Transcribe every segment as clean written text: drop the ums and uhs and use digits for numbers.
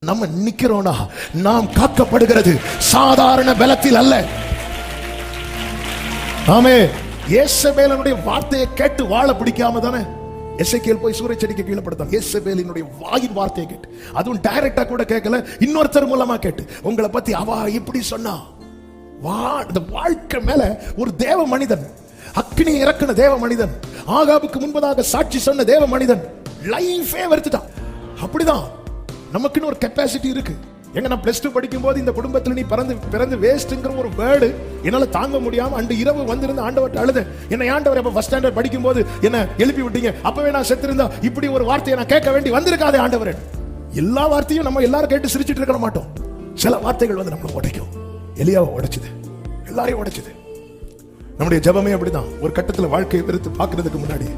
நம்ம நிக்கிறோம்னா நாம் காக்கப்படுகிறது சாதாரண பலத்தில் அல்ல. ஆமே. யேசபேலினுடைய வார்த்தையை கேட்டு வாழ பிடிக்காம தானே எசேக்கியேல் போய் சூறை செடிக்கு கீழே படுத்தான். யேசபேலினுடைய வாயின் வார்த்தையை கேட்டு, அதுவும் டைரக்டா கூட கேட்கல, இன்னொருத்தர் மூலமா கேட்டு, உங்களை பத்தி அவ இப்படி சொன்னா. இந்த வாழ்க்கை மேல ஒரு தேவ மனிதன், அக்னி இறக்குன தேவ மனிதன், ஆகாபுக்கு முன்பதாக சாட்சி சொன்ன தேவ மனிதன் லைஃபே வெறுத்துட்டான். அப்படிதான் நமக்குன்னு ஒரு கெப்பாசிட்டி இருக்கு. எங்க நான் பிளஸ் 2 படிக்கும் போது இந்த குடும்பத்துல நீ பிறந்து வேஸ்ட்ங்கிற ஒரு வேர்டு என்னால தாங்க முடியாம அன்று இரவு வந்திருந்த ஆண்டவர்ட்ட அழுது, என்ன ஆண்டவர் அப்ப ஃபர்ஸ்ட் ஸ்டாண்டர்ட் படிக்கும் போது என்ன எழுப்பி விட்டீங்க, அப்பவே நான் செத்திருந்தா இப்படி ஒரு வார்த்தையை நான் கேட்க வேண்டி வந்திருக்காதே ஆண்டவர். எல்லா வார்த்தையும் நம்ம எல்லாரும் கேட்டு சிரிச்சிட்டு இருக்க மாட்டோம். சில வார்த்தைகள் வந்து நம்மளை உடைக்கும். எலியாவை உடைச்சது, எல்லாரையும் உடைச்சது. நம்முடைய ஜெபமே அப்படிதான். ஒரு கட்டத்துல வாழ்க்கையை வெறுத்து பாக்குறதுக்கு முன்னாடி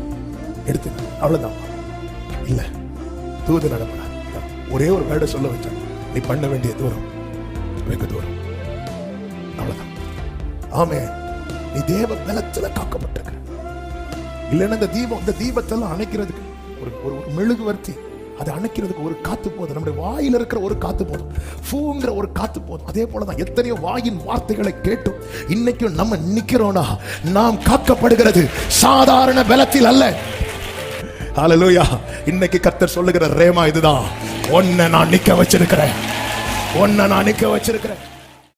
எடுத்து அவ்வளவுதான் இல்ல தூது நடப்பட ஒரே ஒரு வேர்டை சொல்ல வச்சான், நீ பண்ண வேண்டிய தூரம் வெகு தூரம். அவ்வளவுதான். ஆமே. நீ தேவ பலத்துல காக்கப்பட்டிருக்க. இல்லைன்னா இந்த தீபத்தெல்லாம் அணைக்கிறதுக்கு ஒரு மெழுகுவர்த்தி, அதை அணைக்கிறதுக்கு ஒரு காத்து போதும். நம்முடைய வாயில் இருக்கிற ஒரு காத்து போதும், ஃபூங்கிற ஒரு காத்து போதும். அதே போலதான் எத்தனையோ வாயின் வார்த்தைகளை கேட்டும் இன்னைக்கும் நம்ம நிக்கிறோம்னா நாம் காக்கப்படுகிறது சாதாரண பலத்தில் அல்ல. ஹல்லேலூயா. இன்னைக்கு கர்த்தர் சொல்லுகிற ரேமா இதுதான், உன்னை நான் நிக்க வச்சிருக்கிறேன்.